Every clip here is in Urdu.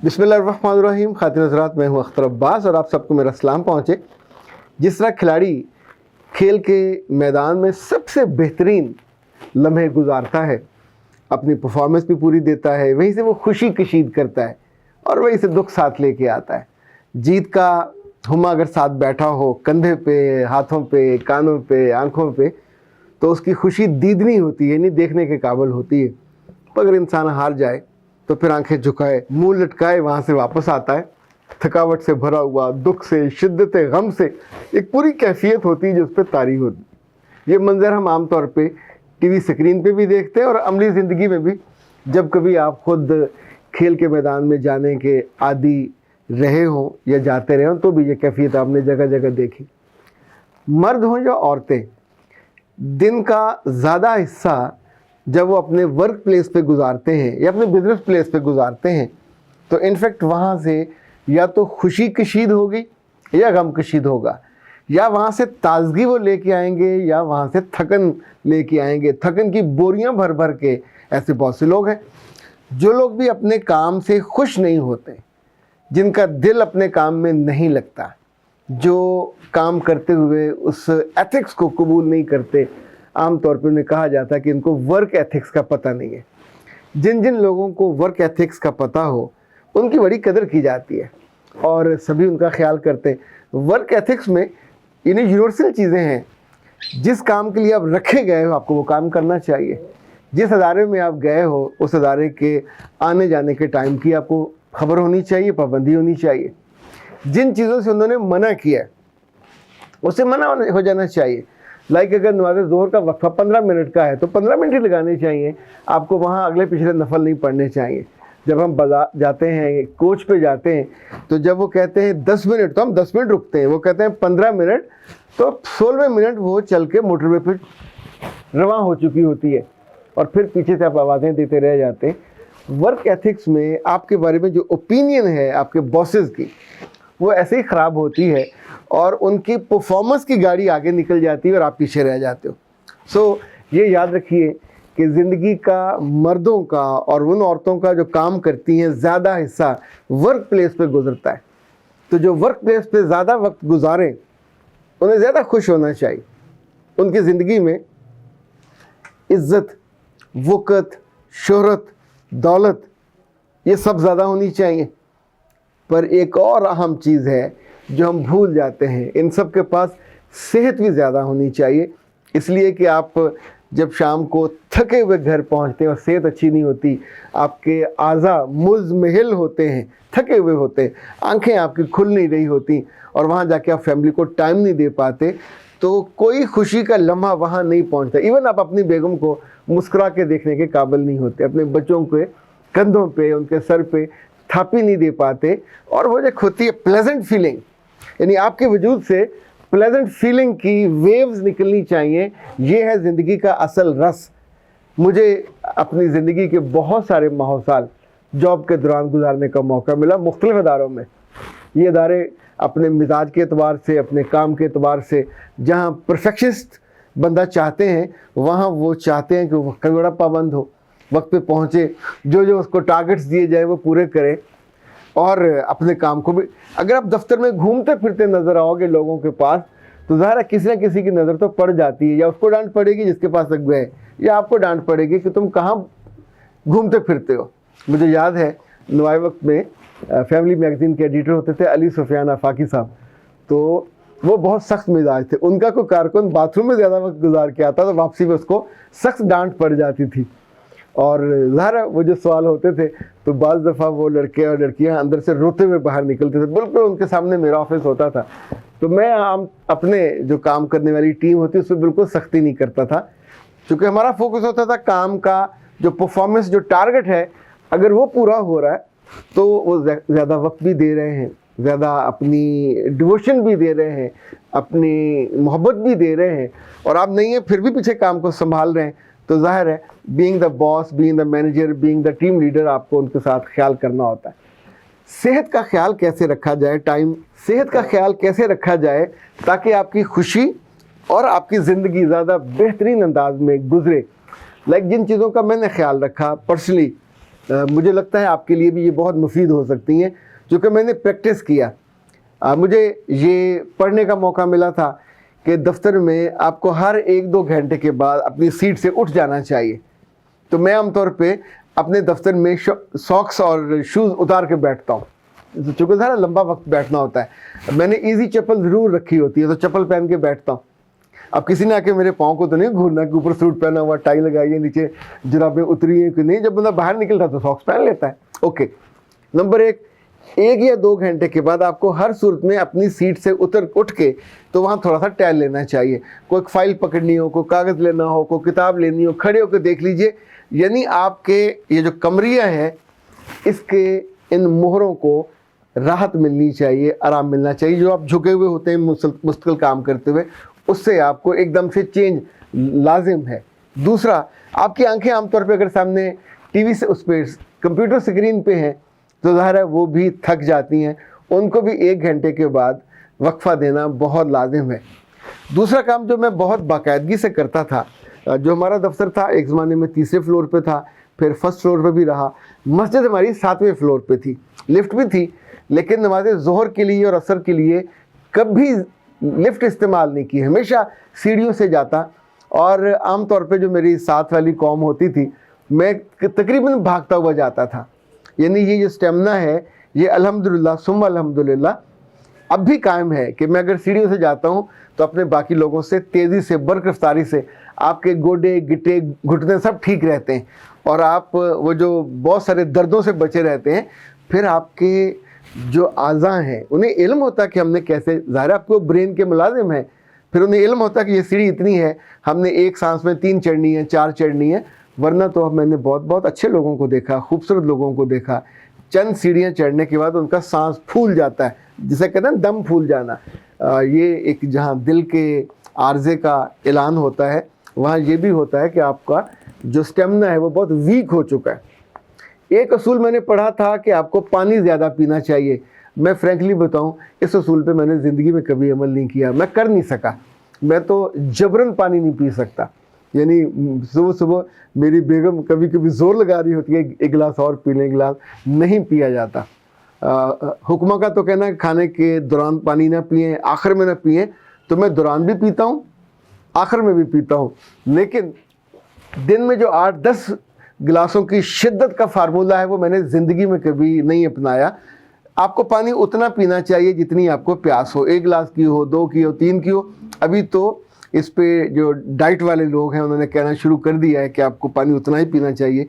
بسم اللہ الرحمن الرحیم. خاتون حضرات، میں ہوں اختر عباس اور آپ سب کو میرا سلام پہنچے. جس طرح کھلاڑی کھیل کے میدان میں سب سے بہترین لمحے گزارتا ہے، اپنی پرفارمنس بھی پوری دیتا ہے، وہیں سے وہ خوشی کشید کرتا ہے اور وہیں سے دکھ ساتھ لے کے آتا ہے. جیت کا ہما اگر ساتھ بیٹھا ہو، کندھے پہ، ہاتھوں پہ، کانوں پہ، آنکھوں پہ، تو اس کی خوشی دیدنی ہوتی ہے، یعنی دیکھنے کے قابل ہوتی ہے. اگر انسان ہار جائے تو پھر آنکھیں جھکائے، منہ لٹکائے وہاں سے واپس آتا ہے، تھکاوٹ سے بھرا ہوا، دکھ سے، شدت غم سے ایک پوری کیفیت ہوتی ہے جو اس پہ طاری ہوتی ہے. یہ منظر ہم عام طور پہ ٹی وی سکرین پہ بھی دیکھتے ہیں اور عملی زندگی میں بھی جب کبھی آپ خود کھیل کے میدان میں جانے کے عادی رہے ہوں یا جاتے رہے ہوں تو بھی یہ کیفیت آپ نے جگہ جگہ دیکھی. مرد ہوں یا عورتیں، دن کا زیادہ حصہ جب وہ اپنے ورک پلیس پہ گزارتے ہیں یا اپنے بزنس پلیس پہ گزارتے ہیں تو انفیکٹ وہاں سے یا تو خوشی کشید ہوگی یا غم کشید ہوگا، یا وہاں سے تازگی وہ لے کے آئیں گے یا وہاں سے تھکن لے کے آئیں گے. تھکن کی بوریاں بھر بھر کے. ایسے بہت سے لوگ ہیں جو لوگ بھی اپنے کام سے خوش نہیں ہوتے، جن کا دل اپنے کام میں نہیں لگتا، جو کام کرتے ہوئے اس ایتھکس کو قبول نہیں کرتے. عام طور پہ انہیں کہا جاتا ہے کہ ان کو ورک ایتھکس کا پتہ نہیں ہے. جن لوگوں کو ورک ایتھکس کا پتہ ہو ان کی بڑی قدر کی جاتی ہے اور سبھی ان کا خیال کرتے ہیں. ورک ایتھکس میں یعنی یونیورسل چیزیں ہیں. جس کام کے لیے آپ رکھے گئے ہو آپ کو وہ کام کرنا چاہیے. جس ادارے میں آپ گئے ہو اس ادارے کے آنے جانے کے ٹائم کی آپ کو خبر ہونی چاہیے، پابندی ہونی چاہیے. جن چیزوں سے انہوں نے منع کیا ہے اسے منع ہو جانا چاہیے. لائک اگر نماز ظہر کا وقفہ 15 منٹ کا ہے تو 15 منٹ ہی لگانے چاہیے. آپ کو وہاں اگلے پچھلے نفل نہیں پڑھنے چاہیے. جب ہم جاتے ہیں کوچ پہ جاتے ہیں تو جب وہ کہتے ہیں 10 منٹ تو ہم 10 منٹ رکتے ہیں. وہ کہتے ہیں 15 منٹ تو 16ویں منٹ وہ چل کے موٹر وے پہ رواں ہو چکی ہوتی ہے اور پھر پیچھے سے آپ آوازیں دیتے رہ جاتے ہیں. ورک ایتھکس میں آپ کے بارے میں جو اوپینین ہے آپ کے باسز کی وہ ایسے ہی خراب ہوتی ہے اور ان کی پرفارمنس کی گاڑی آگے نکل جاتی ہے اور آپ پیچھے رہ جاتے ہو. سو یہ یاد رکھیے کہ زندگی کا مردوں کا اور ان عورتوں کا جو کام کرتی ہیں زیادہ حصہ ورک پلیس پہ گزرتا ہے. تو جو ورک پلیس پہ زیادہ وقت گزاریں انہیں زیادہ خوش ہونا چاہیے. ان کی زندگی میں عزت، وقت، شہرت، دولت یہ سب زیادہ ہونی چاہیے. پر ایک اور اہم چیز ہے جو ہم بھول جاتے ہیں، ان سب کے پاس صحت بھی زیادہ ہونی چاہیے. اس لیے کہ آپ جب شام کو تھکے ہوئے گھر پہنچتے ہیں اور صحت اچھی نہیں ہوتی، آپ کے اعضاء مزمحل ہوتے ہیں، تھکے ہوئے ہوتے ہیں، آنکھیں آپ کی کھل نہیں رہی ہوتی اور وہاں جا کے آپ فیملی کو ٹائم نہیں دے پاتے تو کوئی خوشی کا لمحہ وہاں نہیں پہنچتا. ایون آپ اپنی بیگم کو مسکرا کے دیکھنے کے قابل نہیں ہوتے، اپنے بچوں کے کندھوں پہ ان کے سر پہ تھاپی نہیں دے پاتے. اور وہ جو ہوتی ہے پلیزنٹ فیلنگ، یعنی آپ کے وجود سے پلیزنٹ فیلنگ کی ویوز نکلنی چاہیے. یہ ہے زندگی کا اصل رس. مجھے اپنی زندگی کے بہت سارے سال جاب کے دوران گزارنے کا موقع ملا مختلف اداروں میں. یہ ادارے اپنے مزاج کے اعتبار سے، اپنے کام کے اعتبار سے جہاں پرفیکشنسٹ بندہ چاہتے ہیں وہاں وہ چاہتے ہیں کہ وقت کا بڑا پابند ہو، وقت پہ پہنچے، جو اس کو ٹارگٹس دیے جائے وہ پورے کرے اور اپنے کام کو بھی. اگر آپ دفتر میں گھومتے پھرتے نظر آؤ گے لوگوں کے پاس تو ظاہر ہے کسی نہ کسی کی نظر تو پڑ جاتی ہے. یا اس کو ڈانٹ پڑے گی جس کے پاس تک گئے، یا آپ کو ڈانٹ پڑے گی کہ تم کہاں گھومتے پھرتے ہو. مجھے یاد ہے نوائے وقت میں فیملی میگزین کے ایڈیٹر ہوتے تھے علی سفیان آفاقی صاحب. تو وہ بہت سخت مزاج تھے. ان کا کوئی کارکن باتھ روم میں زیادہ وقت گزار کے آتا تو واپسی میں اس کو سخت ڈانٹ پڑ جاتی تھی. اور ظاہر ہے وہ جو سوال ہوتے تھے تو بعض دفعہ وہ لڑکے اور لڑکیاں اندر سے روتے ہوئے باہر نکلتے تھے. بالکل ان کے سامنے میرا آفس ہوتا تھا تو میں اپنے جو کام کرنے والی ٹیم ہوتی اس پہ بالکل سختی نہیں کرتا تھا، چونکہ ہمارا فوکس ہوتا تھا کام کا جو پرفارمنس، جو ٹارگٹ ہے اگر وہ پورا ہو رہا ہے تو وہ زیادہ وقت بھی دے رہے ہیں، زیادہ اپنی ڈیووشن بھی دے رہے ہیں، اپنی محبت بھی دے رہے ہیں. اور آپ نہیں ہیں پھر بھی پیچھے کام کو سنبھال رہے ہیں تو ظاہر ہے being the boss, being the manager, being the team leader آپ کو ان کے ساتھ خیال کرنا ہوتا ہے. صحت کا خیال کیسے رکھا جائے، صحت کا خیال کیسے رکھا جائے تاکہ آپ کی خوشی اور آپ کی زندگی زیادہ بہترین انداز میں گزرے. لائک جن چیزوں کا میں نے خیال رکھا پرسنلی، مجھے لگتا ہے آپ کے لیے بھی یہ بہت مفید ہو سکتی ہیں، چونکہ میں نے پریکٹس کیا۔ مجھے یہ پڑھنے کا موقع ملا تھا کہ دفتر میں آپ کو ہر 1-2 گھنٹے کے بعد اپنی سیٹ سے اٹھ جانا چاہیے۔ تو میں عام طور پہ اپنے دفتر میں ساکس اور شوز اتار کے بیٹھتا ہوں، چونکہ ذرا لمبا وقت بیٹھنا ہوتا ہے۔ میں نے ایزی چپل ضرور رکھی ہوتی ہے، تو چپل پہن کے بیٹھتا ہوں۔ اب کسی نے آ کے میرے پاؤں کو تو نہیں گھورنا کہ اوپر سوٹ پہنا ہوا، ٹائی لگائی ہے، نیچے جرابیں اتری ہیں کہ نہیں۔ جب بندہ باہر نکل رہا تو ساکس پہن لیتا ہے۔ اوکے، نمبر 1، 1 یا 2 گھنٹے کے بعد آپ کو ہر صورت میں اپنی سیٹ سے اٹھ کے تو وہاں تھوڑا سا ٹہل لینا چاہیے۔ کوئی فائل پکڑنی ہو، کوئی کاغذ لینا ہو، کوئی کتاب لینی ہو، کھڑے ہو کے دیکھ لیجئے۔ یعنی آپ کے یہ جو کمریہ ہے، اس کے ان مہروں کو راحت ملنی چاہیے، آرام ملنا چاہیے۔ جو آپ جھکے ہوئے ہوتے ہیں مستقل کام کرتے ہوئے، اس سے آپ کو ایک دم سے چینج لازم ہے۔ دوسرا، آپ کی آنکھیں عام طور پہ اگر سامنے ٹی وی سے اس پہ کمپیوٹر اسکرین پہ ہیں تو ظاہر ہے وہ بھی تھک جاتی ہیں، ان کو بھی 1 گھنٹے کے بعد وقفہ دینا بہت لازم ہے۔ دوسرا کام جو میں بہت باقاعدگی سے کرتا تھا، جو ہمارا دفتر تھا ایک زمانے میں 3رے فلور پہ تھا، پھر 1st فلور پہ بھی رہا۔ مسجد ہماری 7ویں فلور پہ تھی، لفٹ بھی تھی، لیکن نماز ظہر کے لیے اور عصر کے لیے کبھی لفٹ استعمال نہیں کی، ہمیشہ سیڑھیوں سے جاتا۔ اور عام طور پہ جو میری ساتھ والی قوم ہوتی تھی، میں تقریباً بھاگتا ہوا جاتا تھا۔ یعنی یہ جو سٹیمنا ہے، یہ الحمدللہ ثم الحمدللہ اب بھی قائم ہے کہ میں اگر سیڑھیوں سے جاتا ہوں تو اپنے باقی لوگوں سے تیزی سے، برق رفتاری سے آپ کے گوڈے، گٹے، گھٹنے سب ٹھیک رہتے ہیں، اور آپ وہ جو بہت سارے دردوں سے بچے رہتے ہیں۔ پھر آپ کے جو اعضاء ہیں انہیں علم ہوتا کہ ہم نے کیسے، ظاہر آپ کو برین کے ملازم ہیں، پھر انہیں علم ہوتا کہ یہ سیڑھی اتنی ہے، ہم نے ایک سانس میں 3 چڑھنی ہے، 4 چڑھنی ہے۔ ورنہ تو میں نے بہت اچھے لوگوں کو دیکھا، خوبصورت لوگوں کو دیکھا، چند سیڑھیاں چڑھنے کے بعد ان کا سانس پھول جاتا ہے، جسے کہتے ہیں دم پھول جانا۔ یہ ایک جہاں دل کے عارضے کا اعلان ہوتا ہے، وہاں یہ بھی ہوتا ہے کہ آپ کا جو سٹیمنا ہے وہ بہت ویک ہو چکا ہے۔ ایک اصول میں نے پڑھا تھا کہ آپ کو پانی زیادہ پینا چاہیے۔ میں فرینکلی بتاؤں، اس اصول پہ میں نے زندگی میں کبھی عمل نہیں کیا، میں کر نہیں سکا۔ میں تو جبراً پانی نہیں پی سکتا، یعنی صبح میری بیگم کبھی کبھی زور لگا رہی ہوتی ہے 1 گلاس اور پی لیں، 1 گلاس نہیں پیا جاتا۔ حکمہ کا تو کہنا ہے کھانے کے دوران پانی نہ پئیں، آخر میں نہ پئیں، تو میں دوران بھی پیتا ہوں، آخر میں بھی پیتا ہوں، لیکن دن میں جو 8-10 گلاسوں کی شدت کا فارمولہ ہے وہ میں نے زندگی میں کبھی نہیں اپنایا۔ آپ کو پانی اتنا پینا چاہیے جتنی آپ کو پیاس ہو، 1 گلاس کی ہو، 2 کی ہو، 3 کی ہو۔ ابھی تو اس پہ جو ڈائٹ والے لوگ ہیں انہوں نے کہنا شروع کر دیا ہے کہ آپ کو پانی اتنا ہی پینا چاہیے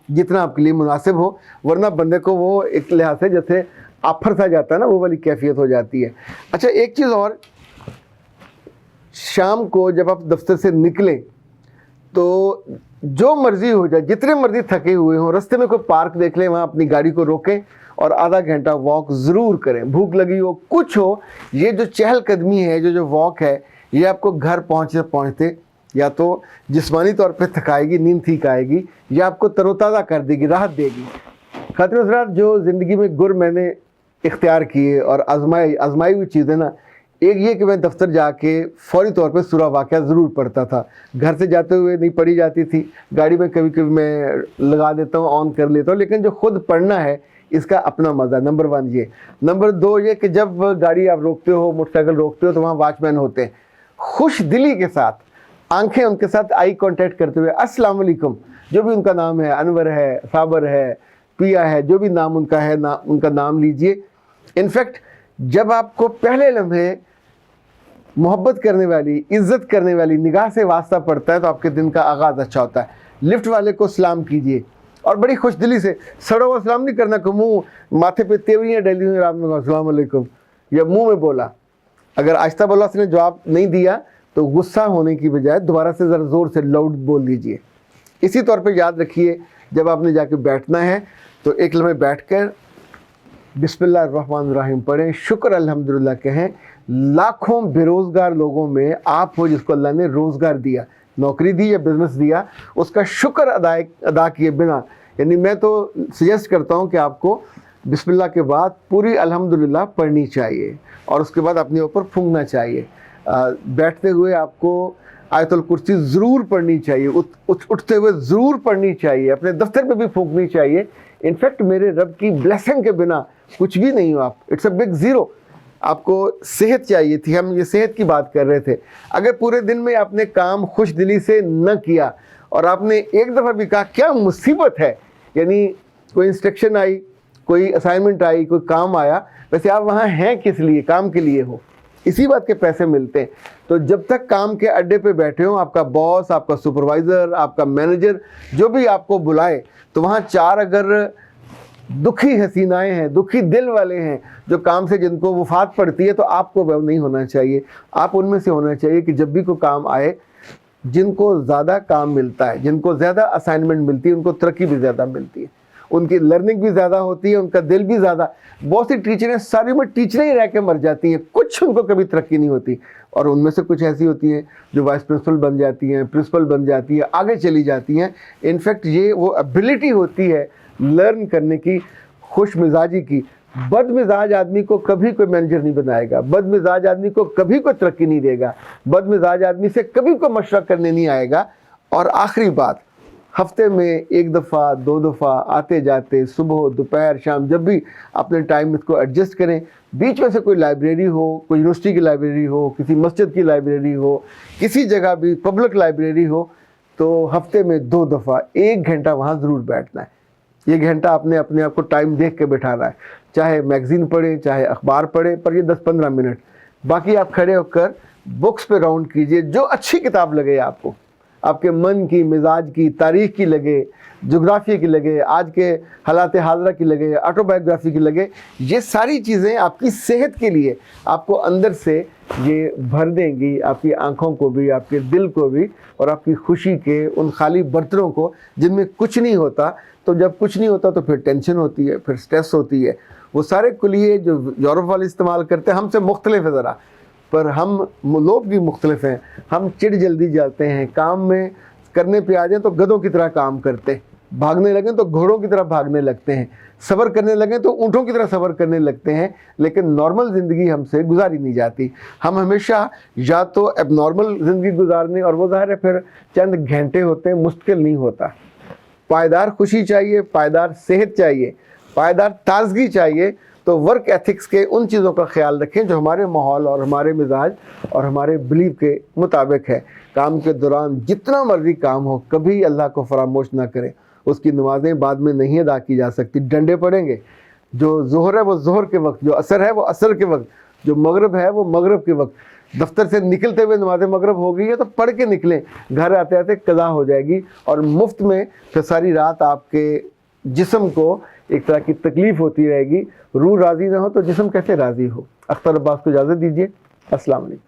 جتنا آپ کے لیے مناسب ہو، ورنہ بندے کو وہ ایک لحاظ سے جیسے آفر سا جاتا ہے نا، وہ والی کیفیت ہو جاتی ہے۔ اچھا، ایک چیز اور، شام کو جب آپ دفتر سے نکلیں تو جو مرضی ہو جائے، جتنے مرضی تھکے ہوئے ہوں، رستے میں کوئی پارک دیکھ لیں، وہاں اپنی گاڑی کو روکیں اور آدھا گھنٹہ واک ضرور کریں۔ بھوک لگی ہو، کچھ ہو، یہ جو چہل قدمی ہے، جو واک ہے، یہ آپ کو گھر پہنچتے یا تو جسمانی طور پہ تھکائے گی، نیند ٹھیک آئے گی، یا آپ کو تر و تازہ کر دے گی، راحت دے گی۔ خاطر حضرات، جو زندگی میں گر میں نے اختیار کیے اور آزمائی ہوئی چیزیں نا، ایک یہ کہ میں دفتر جا کے فوری طور پہ سورہ واقعہ ضرور پڑھتا تھا۔ گھر سے جاتے ہوئے نہیں پڑھی جاتی تھی، گاڑی میں کبھی کبھی میں لگا دیتا ہوں، آن کر لیتا ہوں، لیکن جو خود پڑھنا ہے اس کا اپنا مزہ۔ نمبر 1 یہ۔ نمبر 2 یہ کہ جب گاڑی آپ روکتے ہو، موٹر سائیکل روکتے ہو، تو وہاں واچ مین ہوتے ہیں، خوش دلی کے ساتھ آنکھیں ان کے ساتھ آئی کانٹیکٹ کرتے ہوئے السلام علیکم، جو بھی ان کا نام ہے، انور ہے، صابر ہے، پیا ہے، جو بھی نام ان کا ہے، ان کا نام لیجئے۔ انفیکٹ جب آپ کو پہلے لمحے محبت کرنے والی، عزت کرنے والی نگاہ سے واسطہ پڑتا ہے تو آپ کے دن کا آغاز اچھا ہوتا ہے۔ لفٹ والے کو سلام کیجئے، اور بڑی خوش دلی سے، سڑا ہوا سلام نہیں کرنا کہ منہ ماتھے پہ تیوریاں ڈلی ہوئی، رات میں السلام علیکم، یا منہ میں بولا۔ اگر آہستہ بولا اس نے جواب نہیں دیا تو غصہ ہونے کی بجائے دوبارہ سے ذرا زور سے لاؤڈ بول دیجئے۔ اسی طور پہ یاد رکھیے، جب آپ نے جا کے بیٹھنا ہے تو ایک لمحے بیٹھ کر بسم اللہ الرحمن الرحیم پڑھیں، شکر الحمدللہ کہیں۔ لاکھوں بے روزگار لوگوں میں آپ ہو جس کو اللہ نے روزگار دیا، نوکری دی یا بزنس دیا، اس کا شکر ادا کیے بنا، یعنی میں تو سجیسٹ کرتا ہوں کہ آپ کو بسم اللہ کے بعد پوری الحمدللہ پڑھنی چاہیے، اور اس کے بعد اپنے اوپر پھونکنا چاہیے۔ بیٹھتے ہوئے آپ کو آیت الکرسی ضرور پڑھنی چاہیے، اٹھتے ہوئے ضرور پڑھنی چاہیے، اپنے دفتر میں بھی پھونکنی چاہیے۔ انفیکٹ میرے رب کی بلیسنگ کے بنا کچھ بھی نہیں ہو آپ. It's a big zero. آپ کو صحت چاہیے تھی, ہم یہ صحت کی بات کر رہے تھے. اگر پورے دن میں آپ نے کام خوش دلی سے نہ کیا اور آپ نے ایک دفعہ بھی کہا کیا مصیبت ہے, یعنی کوئی انسٹرکشن آئی, کوئی اسائنمنٹ آئی, کوئی کام آیا, ویسے آپ وہاں ہیں کس لیے؟ کام کے لیے ہو, اسی بات کے پیسے ملتے ہیں. تو جب تک کام کے اڈے پہ بیٹھے ہوں, آپ کا باس, آپ کا سپروائزر, آپ کا مینیجر جو بھی آپ کو بلائے, تو وہاں چار اگر دکھی حسینائیں ہیں, دکھی دل والے ہیں جو کام سے جن کو وفات پڑتی ہے, تو آپ کو وہ نہیں ہونا چاہیے. آپ ان میں سے ہونا چاہیے کہ جب بھی کوئی کام آئے, جن کو زیادہ کام ملتا ہے, جن کو زیادہ اسائنمنٹ ملتی ہے, ان کو ترقی بھی زیادہ ملتی ہے, ان کی لرننگ بھی زیادہ ہوتی ہے, ان کا دل بھی زیادہ. بہت سی ٹیچریں ساری میں ٹیچریں ہی رہ کے مر جاتی ہیں, کچھ ان کو کبھی ترقی نہیں ہوتی. اور ان میں سے کچھ ایسی ہوتی ہیں جو وائس پرنسپل بن جاتی ہیں, پرنسپل بن جاتی ہیں, آگے چلی جاتی ہیں. انفیکٹ یہ وہ ایبلٹی ہوتی ہے لرن کرنے کی, خوش مزاجی کی. بد مزاج آدمی کو کبھی کوئی مینیجر نہیں بنائے گا, بد مزاج آدمی کو کبھی کوئی ترقی نہیں دے گا, بد مزاج آدمی سے کبھی کوئی مشورہ کرنے نہیں آئے گا. اور آخری بات, ہفتے میں ایک دفعہ 2 دفعہ آتے جاتے, صبح دوپہر شام, جب بھی اپنے ٹائم اس کو ایڈجسٹ کریں. بیچ میں سے کوئی لائبریری ہو, کوئی یونیورسٹی کی لائبریری ہو, کسی مسجد کی لائبریری ہو, کسی جگہ بھی پبلک لائبریری ہو, تو ہفتے میں 2 دفعہ 1 گھنٹہ وہاں ضرور بیٹھنا ہے. 1 گھنٹہ آپ نے اپنے آپ کو ٹائم دیکھ کے بٹھانا ہے, چاہے میگزین پڑھیں, چاہے اخبار پڑھیں, پر یہ 10-15 منٹ. باقی آپ کھڑے ہو کر بکس پہ راؤنڈ کیجئے, جو اچھی کتاب لگے آپ کو, آپ کے من کی, مزاج کی, تاریخ کی لگے, جغرافیہ کی لگے, آج کے حالات حاضرہ کی لگے, آٹو بایوگرافی کی لگے. یہ ساری چیزیں آپ کی صحت کے لیے آپ کو اندر سے یہ بھر دیں گی, آپ کی آنکھوں کو بھی, آپ کے دل کو بھی, اور آپ کی خوشی کے ان خالی برتنوں کو جن میں کچھ نہیں ہوتا. تو جب کچھ نہیں ہوتا تو پھر ٹینشن ہوتی ہے, پھر سٹریس ہوتی ہے. وہ سارے کلیے جو یورپ والے استعمال کرتے ہیں ہم سے مختلف ہے ذرا, پر ہم لوگ بھی مختلف ہیں. ہم چڑ جلدی جاتے ہیں, کام میں کرنے پہ آ جائیں تو گدھوں کی طرح کام کرتے ہیں, بھاگنے لگیں تو گھوڑوں کی طرح بھاگنے لگتے ہیں, صبر کرنے لگیں تو اونٹوں کی طرح صبر کرنے لگتے ہیں. لیکن نارمل زندگی ہم سے گزاری نہیں جاتی. ہم ہمیشہ یا تو اب نارمل زندگی گزارنے, اور وہ ظاہر ہے پھر چند گھنٹے ہوتے ہیں, مستقل نہیں ہوتا. پائیدار خوشی چاہیے, پائیدار صحت چاہیے, پائیدار تازگی چاہیے. تو ورک ایتھکس کے ان چیزوں کا خیال رکھیں جو ہمارے ماحول اور ہمارے مزاج اور ہمارے بلیف کے مطابق ہے. کام کے دوران جتنا مرضی کام ہو, کبھی اللہ کو فراموش نہ کریں. اس کی نمازیں بعد میں نہیں ادا کی جا سکتی, ڈنڈے پڑیں گے. جو ظہر ہے وہ ظہر کے وقت, جو عصر ہے وہ عصر کے وقت, جو مغرب ہے وہ مغرب کے وقت. دفتر سے نکلتے ہوئے نماز مغرب ہو گئی ہے تو پڑھ کے نکلیں, گھر آتے آتے قضا ہو جائے گی. اور مفت میں پھر ساری رات آپ کے جسم کو ایک طرح کی تکلیف ہوتی رہے گی. روح راضی نہ ہو تو جسم کیسے راضی ہو. اختر عباس کو اجازت دیجیے. السلام علیکم.